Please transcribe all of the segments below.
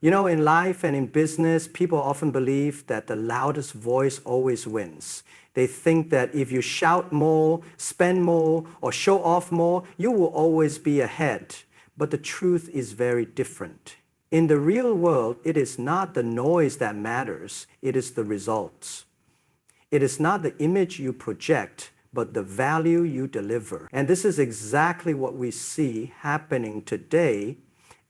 You know, in life and in business, people often believe that the loudest voice always wins. They think that if you shout more, spend more, or show off more, you will always be ahead. But the truth is very different. In the real world, it is not the noise that matters, it is the results. It is not the image you project, but the value you deliver. And this is exactly what we see happening today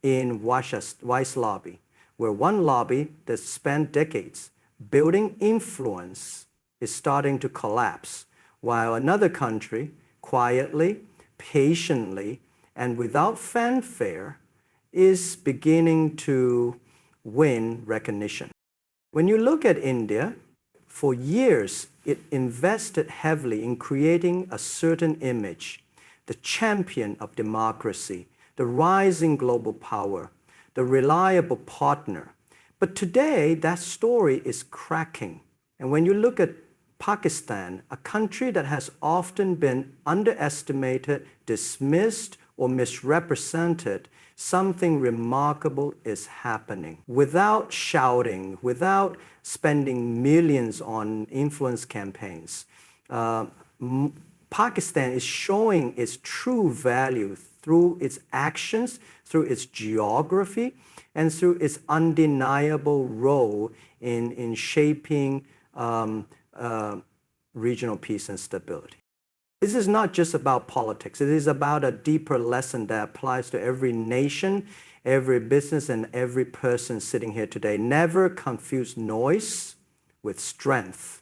in Wise Lobby, where one lobby that spent decades building influence is starting to collapse, while another country quietly, patiently, and without fanfare is beginning to win recognition. When you look at India, for years it invested heavily in creating a certain image, the champion of democracy, the rising global power, the reliable partner. But today, that story is cracking. And when you look at Pakistan, a country that has often been underestimated, dismissed, or misrepresented, something remarkable is happening. Without shouting, without spending millions on influence campaigns, Pakistan is showing its true value through its actions, through its geography, and through its undeniable role in shaping regional peace and stability. This is not just about politics. It is about a deeper lesson that applies to every nation, every business, and every person sitting here today. Never confuse noise with strength.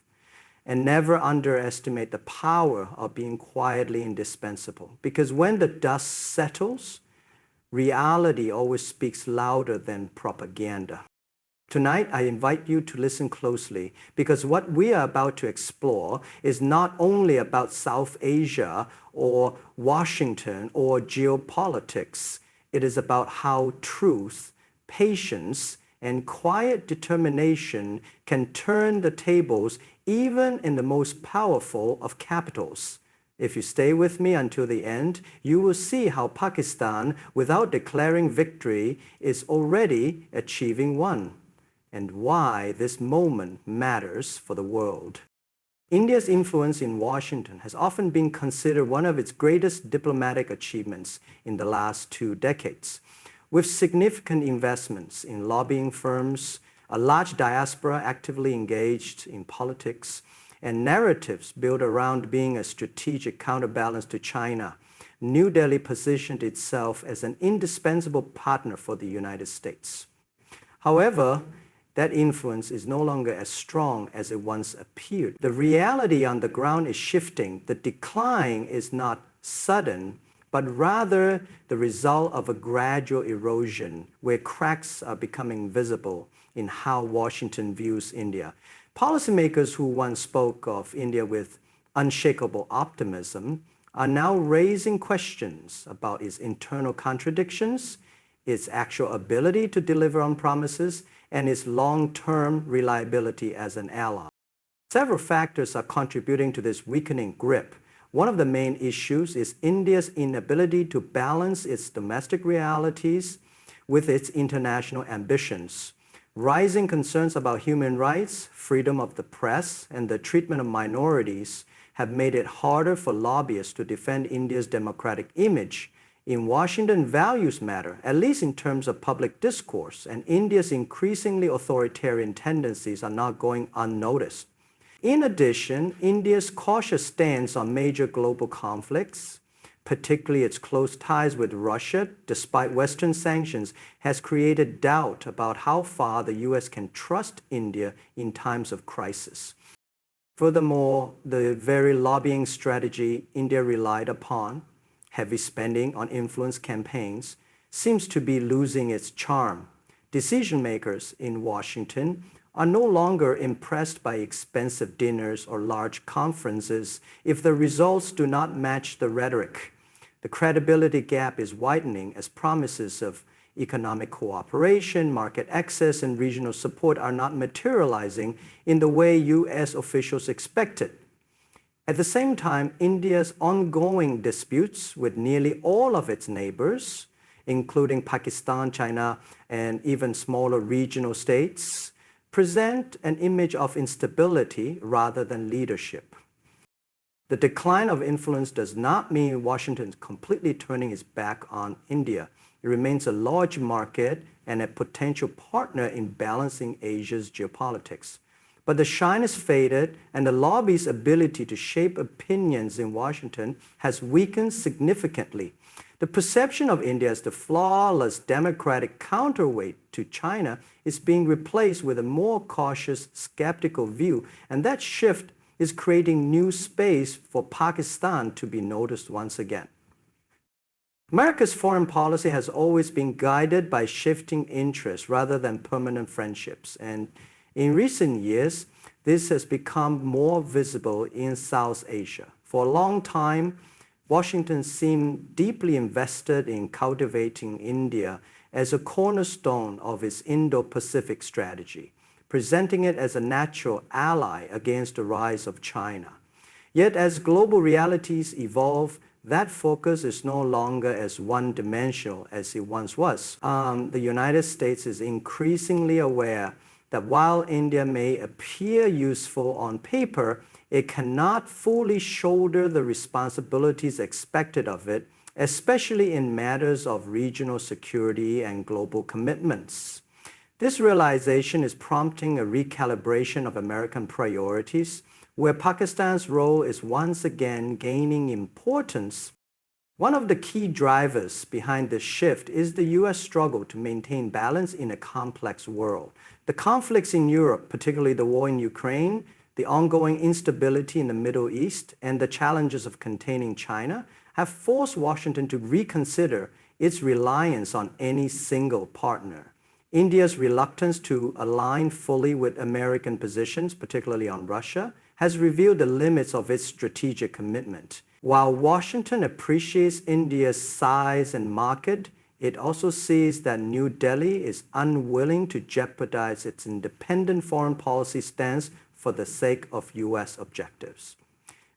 And never underestimate the power of being quietly indispensable. Because when the dust settles, reality always speaks louder than propaganda. Tonight, I invite you to listen closely, because what we are about to explore is not only about South Asia or Washington or geopolitics. It is about how truth, patience, and quiet determination can turn the tables even in the most powerful of capitals. If you stay with me until the end, you will see how Pakistan, without declaring victory, is already achieving one, and why this moment matters for the world. India's influence in Washington has often been considered one of its greatest diplomatic achievements in the last 2 decades. With significant investments in lobbying firms, a large diaspora actively engaged in politics, and narratives built around being a strategic counterbalance to China, New Delhi positioned itself as an indispensable partner for the United States. However, that influence is no longer as strong as it once appeared. The reality on the ground is shifting. The decline is not sudden, but rather the result of a gradual erosion where cracks are becoming visible in how Washington views India. Policymakers who once spoke of India with unshakable optimism are now raising questions about its internal contradictions, its actual ability to deliver on promises, and its long-term reliability as an ally. Several factors are contributing to this weakening grip. One of the main issues is India's inability to balance its domestic realities with its international ambitions. Rising concerns about human rights, freedom of the press, and the treatment of minorities have made it harder for lobbyists to defend India's democratic image. In Washington, values matter, at least in terms of public discourse, and India's increasingly authoritarian tendencies are not going unnoticed. In addition, India's cautious stance on major global conflicts, particularly its close ties with Russia, despite Western sanctions, has created doubt about how far the US can trust India in times of crisis. Furthermore, the very lobbying strategy India relied upon, heavy spending on influence campaigns, seems to be losing its charm. Decision makers in Washington are no longer impressed by expensive dinners or large conferences if the results do not match the rhetoric. The credibility gap is widening as promises of economic cooperation, market access, and regional support are not materializing in the way US officials expected. At the same time, India's ongoing disputes with nearly all of its neighbors, including Pakistan, China, and even smaller regional states, present an image of instability rather than leadership. The decline of influence does not mean Washington is completely turning its back on India. It remains a large market and a potential partner in balancing Asia's geopolitics. But the shine has faded, and the lobby's ability to shape opinions in Washington has weakened significantly. The perception of India as the flawless democratic counterweight to China is being replaced with a more cautious, skeptical view, and that shift is creating new space for Pakistan to be noticed once again. America's foreign policy has always been guided by shifting interests rather than permanent friendships, and in recent years, this has become more visible in South Asia. For a long time, Washington seemed deeply invested in cultivating India as a cornerstone of its Indo-Pacific strategy, presenting it as a natural ally against the rise of China. Yet as global realities evolve, that focus is no longer as one-dimensional as it once was. The United States is increasingly aware that while India may appear useful on paper, it cannot fully shoulder the responsibilities expected of it, especially in matters of regional security and global commitments. This realization is prompting a recalibration of American priorities, where Pakistan's role is once again gaining importance. One of the key drivers behind this shift is the U.S. struggle to maintain balance in a complex world. The conflicts in Europe, particularly the war in Ukraine, the ongoing instability in the Middle East, and the challenges of containing China have forced Washington to reconsider its reliance on any single partner. India's reluctance to align fully with American positions, particularly on Russia, has revealed the limits of its strategic commitment. While Washington appreciates India's size and market, it also sees that New Delhi is unwilling to jeopardize its independent foreign policy stance for the sake of U.S. objectives.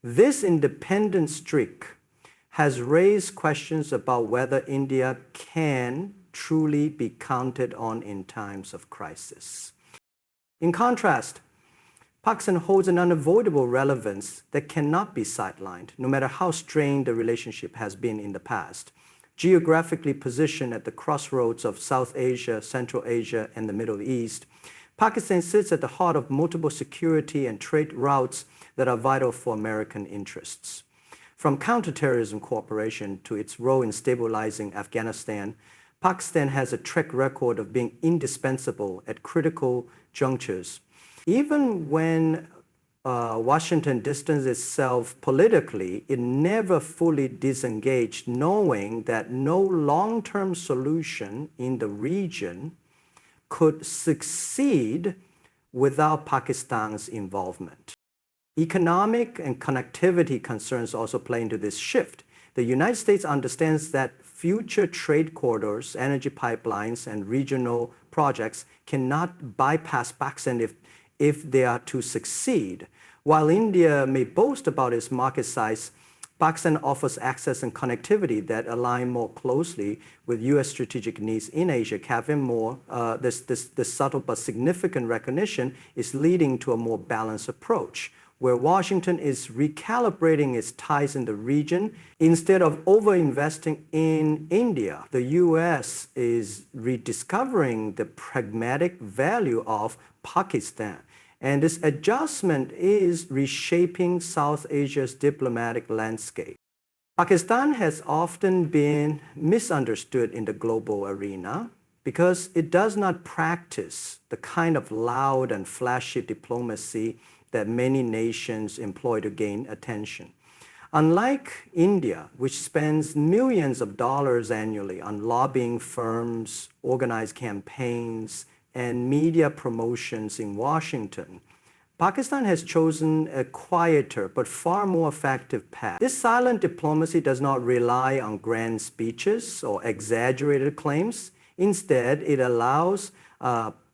This independent streak has raised questions about whether India can truly be counted on in times of crisis. In contrast, Pakistan holds an unavoidable relevance that cannot be sidelined, no matter how strained the relationship has been in the past. Geographically positioned at the crossroads of South Asia, Central Asia, and the Middle East, Pakistan sits at the heart of multiple security and trade routes that are vital for American interests. From counterterrorism cooperation to its role in stabilizing Afghanistan, Pakistan has a track record of being indispensable at critical junctures. Even when Washington distanced itself politically, it never fully disengaged, knowing that no long-term solution in the region could succeed without Pakistan's involvement. Economic and connectivity concerns also play into this shift. The United States understands that future trade corridors, energy pipelines, and regional projects cannot bypass Pakistan if they are to succeed. While India may boast about its market size, Pakistan offers access and connectivity that align more closely with U.S. strategic needs in Asia. Having more, this subtle but significant recognition is leading to a more balanced approach, where Washington is recalibrating its ties in the region. Instead of over-investing in India, the U.S. is rediscovering the pragmatic value of Pakistan. And this adjustment is reshaping South Asia's diplomatic landscape. Pakistan has often been misunderstood in the global arena because it does not practice the kind of loud and flashy diplomacy that many nations employ to gain attention. Unlike India, which spends millions of dollars annually on lobbying firms, organized campaigns, and media promotions in Washington, Pakistan has chosen a quieter but far more effective path. This silent diplomacy does not rely on grand speeches or exaggerated claims. Instead, it allows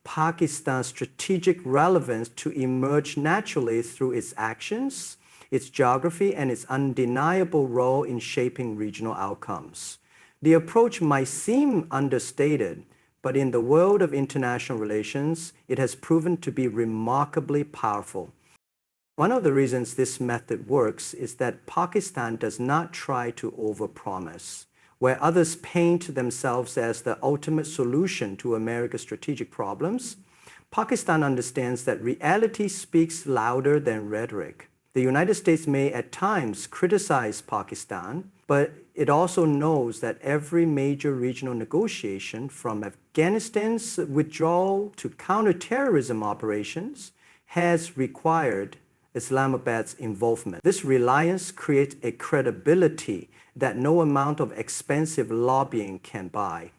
Pakistan's strategic relevance to emerge naturally through its actions, its geography, and its undeniable role in shaping regional outcomes. The approach might seem understated, but in the world of international relations, it has proven to be remarkably powerful. One of the reasons this method works is that Pakistan does not try to overpromise. Where others paint themselves as the ultimate solution to America's strategic problems, Pakistan understands that reality speaks louder than rhetoric. The United States may at times criticize Pakistan, but it also knows that every major regional negotiation, from Afghanistan's withdrawal to counterterrorism operations, has required Islamabad's involvement. This reliance creates a credibility that no amount of expensive lobbying can buy.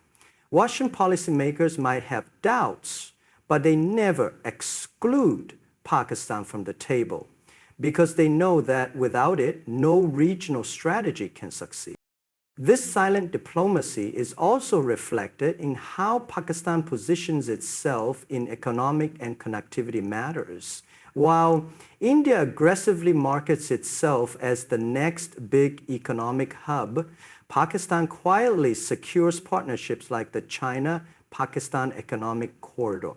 Washington policymakers might have doubts, but they never exclude Pakistan from the table because they know that without it, no regional strategy can succeed. This silent diplomacy is also reflected in how Pakistan positions itself in economic and connectivity matters. While India aggressively markets itself as the next big economic hub, Pakistan quietly secures partnerships like the China-Pakistan Economic Corridor,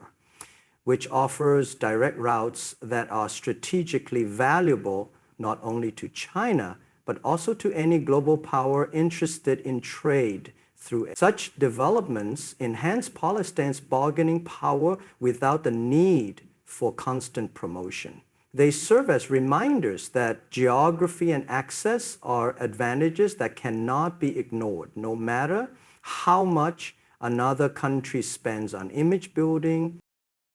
which offers direct routes that are strategically valuable not only to China, but also to any global power interested in trade through it. Such developments enhance Pakistan's bargaining power without the need for constant promotion. They serve as reminders that geography and access are advantages that cannot be ignored, no matter how much another country spends on image building.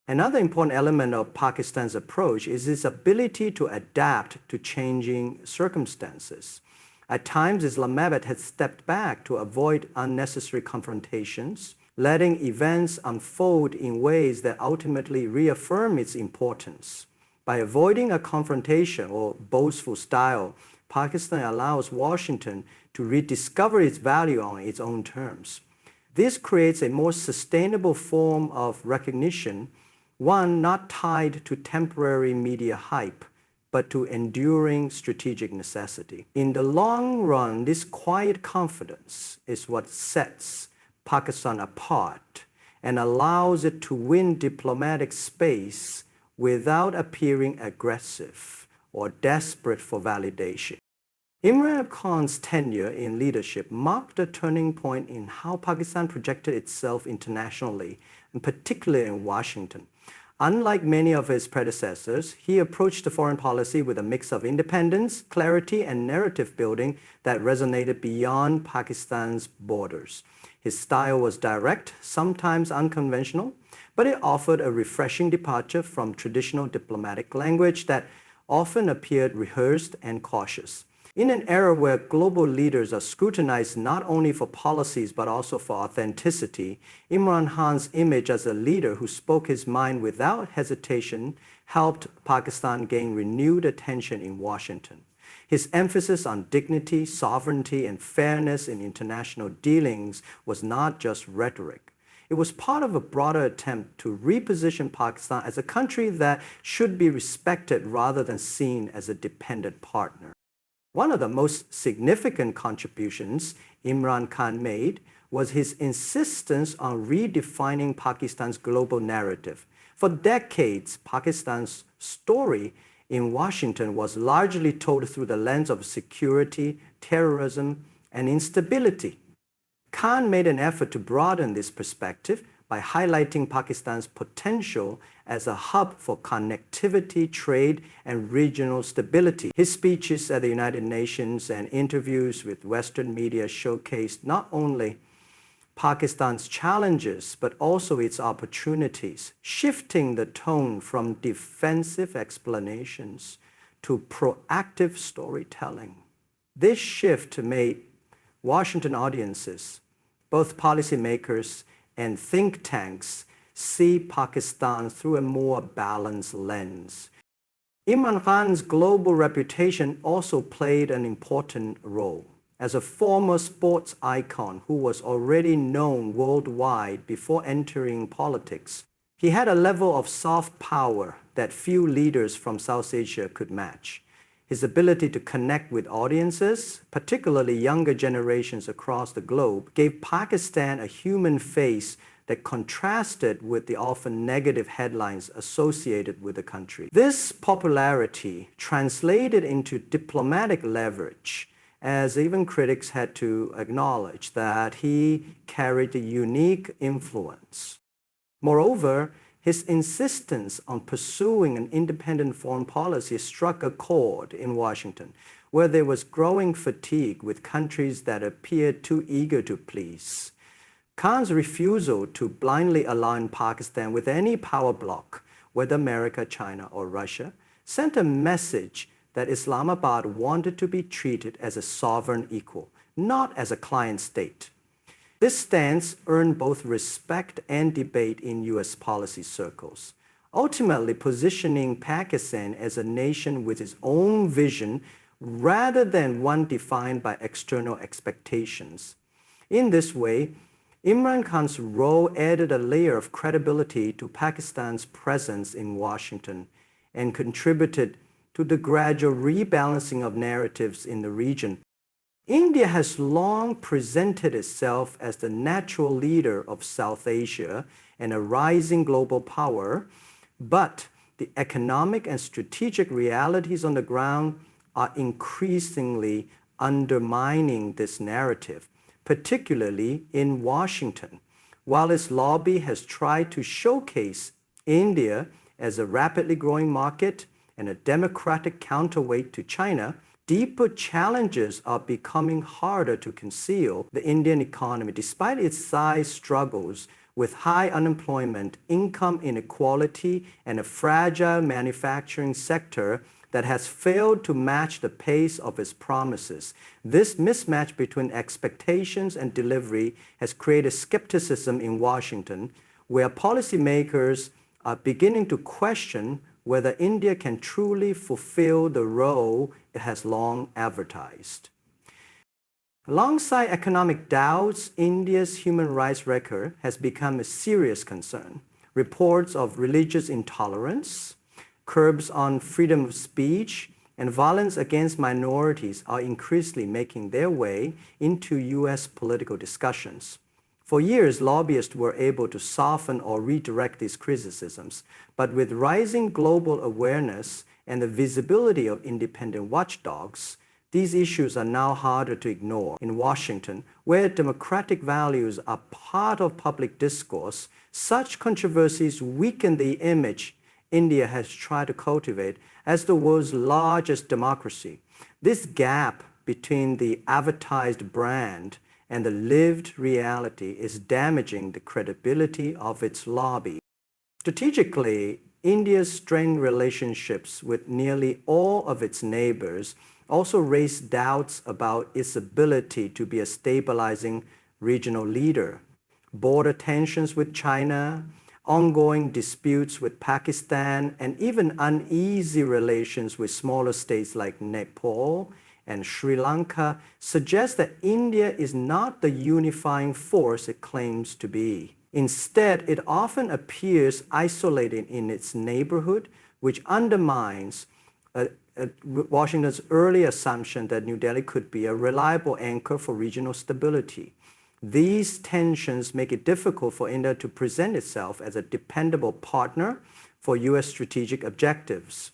Another important element of Pakistan's approach is its ability to adapt to changing circumstances. At times, Islamabad has stepped back to avoid unnecessary confrontations, letting events unfold in ways that ultimately reaffirm its importance. By avoiding a confrontation or boastful style, Pakistan allows Washington to rediscover its value on its own terms. This creates a more sustainable form of recognition, one not tied to temporary media hype, but to enduring strategic necessity. In the long run, this quiet confidence is what sets Pakistan apart and allows it to win diplomatic space without appearing aggressive or desperate for validation. Imran Khan's tenure in leadership marked a turning point in how Pakistan projected itself internationally, and particularly in Washington. Unlike many of his predecessors, he approached the foreign policy with a mix of independence, clarity, and narrative building that resonated beyond Pakistan's borders. His style was direct, sometimes unconventional, but it offered a refreshing departure from traditional diplomatic language that often appeared rehearsed and cautious. In an era where global leaders are scrutinized not only for policies but also for authenticity, Imran Khan's image as a leader who spoke his mind without hesitation helped Pakistan gain renewed attention in Washington. His emphasis on dignity, sovereignty, and fairness in international dealings was not just rhetoric. It was part of a broader attempt to reposition Pakistan as a country that should be respected rather than seen as a dependent partner. One of the most significant contributions Imran Khan made was his insistence on redefining Pakistan's global narrative. For decades, Pakistan's story in Washington was largely told through the lens of security, terrorism, and instability. Khan made an effort to broaden this perspective by highlighting Pakistan's potential as a hub for connectivity, trade, and regional stability. His speeches at the United Nations and interviews with Western media showcased not only Pakistan's challenges, but also its opportunities, shifting the tone from defensive explanations to proactive storytelling. This shift made Washington audiences, both policymakers and think tanks, see Pakistan through a more balanced lens. Imran Khan's global reputation also played an important role. As a former sports icon who was already known worldwide before entering politics, he had a level of soft power that few leaders from South Asia could match. His ability to connect with audiences, particularly younger generations across the globe, gave Pakistan a human face that contrasted with the often negative headlines associated with the country. This popularity translated into diplomatic leverage, as even critics had to acknowledge that he carried a unique influence. Moreover, his insistence on pursuing an independent foreign policy struck a chord in Washington, where there was growing fatigue with countries that appeared too eager to please. Khan's refusal to blindly align Pakistan with any power bloc, whether America, China, or Russia, sent a message that Islamabad wanted to be treated as a sovereign equal, not as a client state. This stance earned both respect and debate in U.S. policy circles, ultimately positioning Pakistan as a nation with its own vision rather than one defined by external expectations. In this way, Imran Khan's role added a layer of credibility to Pakistan's presence in Washington and contributed to the gradual rebalancing of narratives in the region. India has long presented itself as the natural leader of South Asia and a rising global power, but the economic and strategic realities on the ground are increasingly undermining this narrative, particularly in Washington. While its lobby has tried to showcase India as a rapidly growing market and a democratic counterweight to China, deeper challenges are becoming harder to conceal. The Indian economy, despite its size struggles with high unemployment, income inequality, and a fragile manufacturing sector that has failed to match the pace of its promises. This mismatch between expectations and delivery has created skepticism in Washington, where policymakers are beginning to question whether India can truly fulfill the role it has long advertised. Alongside economic doubts, India's human rights record has become a serious concern. Reports of religious intolerance, curbs on freedom of speech, and violence against minorities are increasingly making their way into U.S. political discussions. For years, lobbyists were able to soften or redirect these criticisms, but with rising global awareness and the visibility of independent watchdogs, these issues are now harder to ignore. In Washington, where democratic values are part of public discourse, such controversies weaken the image India has tried to cultivate as the world's largest democracy. This gap between the advertised brand and the lived reality is damaging the credibility of its lobby. Strategically, India's strained relationships with nearly all of its neighbors also raise doubts about its ability to be a stabilizing regional leader. Border tensions with China, ongoing disputes with Pakistan, and even uneasy relations with smaller states like Nepal and Sri Lanka suggest that India is not the unifying force it claims to be. Instead, it often appears isolated in its neighborhood, which undermines Washington's early assumption that New Delhi could be a reliable anchor for regional stability. These tensions make it difficult for India to present itself as a dependable partner for U.S. strategic objectives.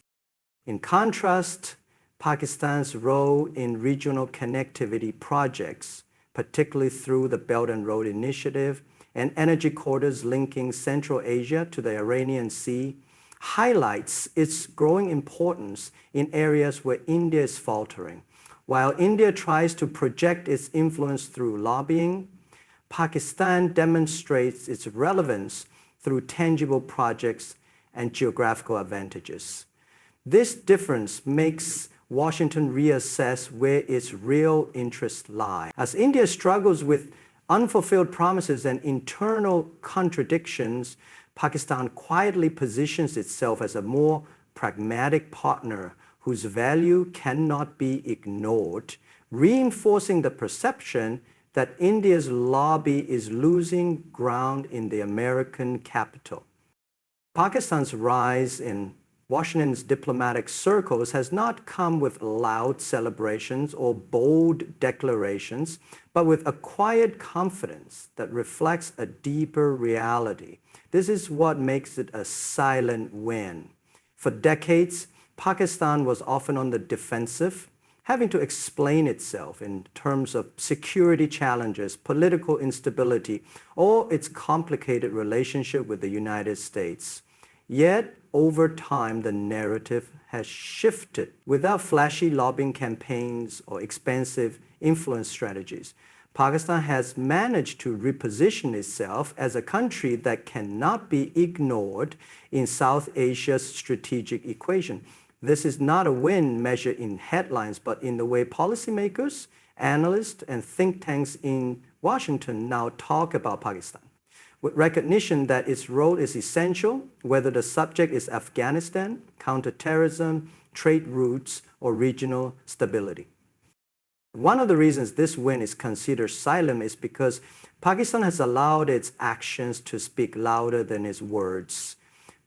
In contrast, Pakistan's role in regional connectivity projects, particularly through the Belt and Road Initiative and energy corridors linking Central Asia to the Iranian Sea, highlights its growing importance in areas where India is faltering. While India tries to project its influence through lobbying, Pakistan demonstrates its relevance through tangible projects and geographical advantages. This difference makes Washington reassess where its real interests lie. As India struggles with unfulfilled promises and internal contradictions, Pakistan quietly positions itself as a more pragmatic partner whose value cannot be ignored, reinforcing the perception that India's lobby is losing ground in the American capital. Pakistan's rise in Washington's diplomatic circles has not come with loud celebrations or bold declarations, but with a quiet confidence that reflects a deeper reality. This is what makes it a silent win. For decades, Pakistan was often on the defensive, having to explain itself in terms of security challenges, political instability, or its complicated relationship with the United States. Yet, over time, the narrative has shifted. Without flashy lobbying campaigns or expensive influence strategies, Pakistan has managed to reposition itself as a country that cannot be ignored in South Asia's strategic equation. This is not a win measured in headlines, but in the way policymakers, analysts, and think tanks in Washington now talk about Pakistan, with recognition that its role is essential, whether the subject is Afghanistan, counterterrorism, trade routes, or regional stability. One of the reasons this win is considered silent is because Pakistan has allowed its actions to speak louder than its words.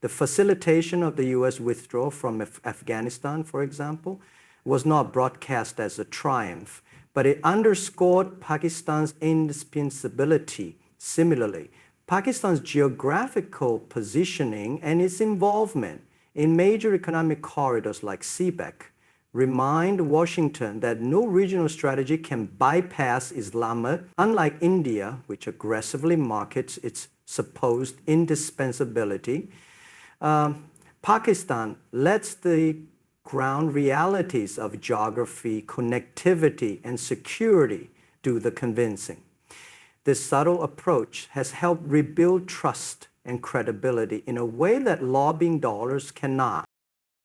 The facilitation of the U.S. withdrawal from Afghanistan, for example, was not broadcast as a triumph, but it underscored Pakistan's indispensability. Similarly, Pakistan's geographical positioning and its involvement in major economic corridors like CPEC remind Washington that no regional strategy can bypass Islam, unlike India, which aggressively markets its supposed indispensability. Pakistan lets the ground realities of geography, connectivity, and security do the convincing. This subtle approach has helped rebuild trust and credibility in a way that lobbying dollars cannot.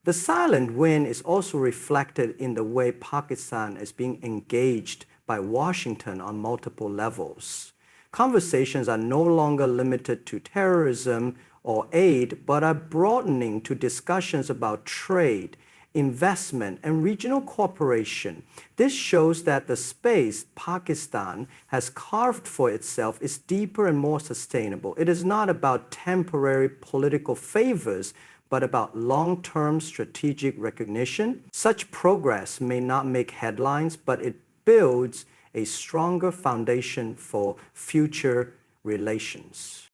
The silent win is also reflected in the way Pakistan is being engaged by Washington on multiple levels. Conversations are no longer limited to terrorism or aid, but are broadening to discussions about trade, investment, and regional cooperation. This shows that the space Pakistan has carved for itself is deeper and more sustainable. It is not about temporary political favors, but about long-term strategic recognition. Such progress may not make headlines, but it builds a stronger foundation for future relations.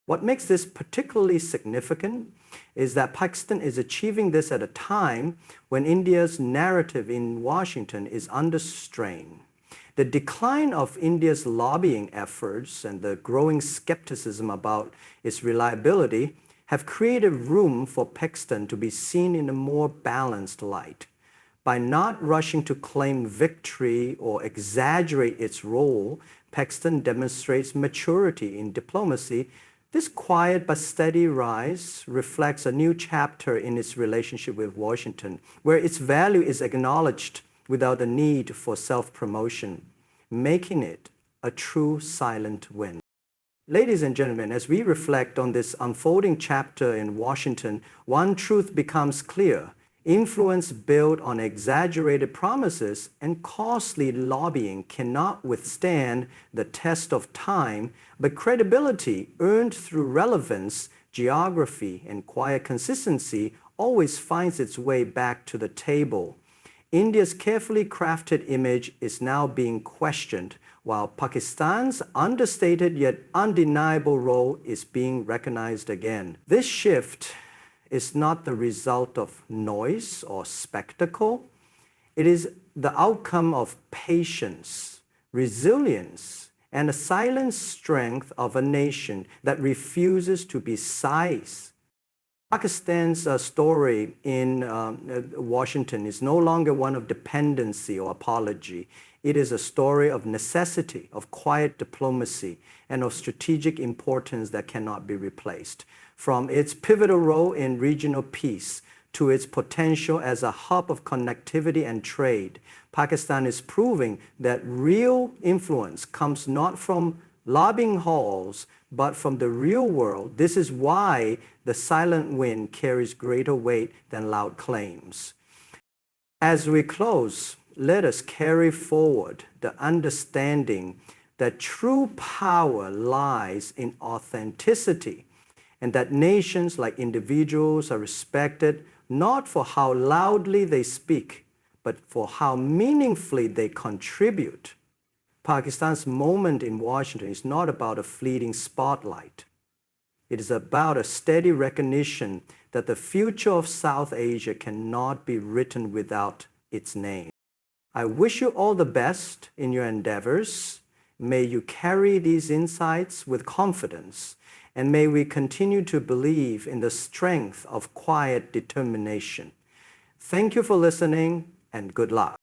What makes this particularly significant is that Pakistan is achieving this at a time when India's narrative in Washington is under strain. The decline of India's lobbying efforts and the growing skepticism about its reliability have created room for Pakistan to be seen in a more balanced light. By not rushing to claim victory or exaggerate its role, Pakistan demonstrates maturity in diplomacy. This quiet but steady rise reflects a new chapter in its relationship with Washington, where its value is acknowledged without the need for self-promotion, making it a true silent win. Ladies and gentlemen, as we reflect on this unfolding chapter in Washington, one truth becomes clear. Influence built on exaggerated promises and costly lobbying cannot withstand the test of time, but credibility earned through relevance, geography, and quiet consistency always finds its way back to the table. India's carefully crafted image is now being questioned, while Pakistan's understated yet undeniable role is being recognized again. This shift is not the result of noise or spectacle. It is the outcome of patience, resilience, and the silent strength of a nation that refuses to be sized. Pakistan's story in Washington is no longer one of dependency or apology. It is a story of necessity, of quiet diplomacy, and of strategic importance that cannot be replaced. From its pivotal role in regional peace to its potential as a hub of connectivity and trade, Pakistan is proving that real influence comes not from lobbying halls, but from the real world. This is why the silent win carries greater weight than loud claims. As we close, let us carry forward the understanding that true power lies in authenticity, and that nations like individuals are respected not for how loudly they speak, but for how meaningfully they contribute. Pakistan's moment in Washington is not about a fleeting spotlight. It is about a steady recognition that the future of South Asia cannot be written without its name. I wish you all the best in your endeavors. May you carry these insights with confidence, and may we continue to believe in the strength of quiet determination. Thank you for listening, and good luck.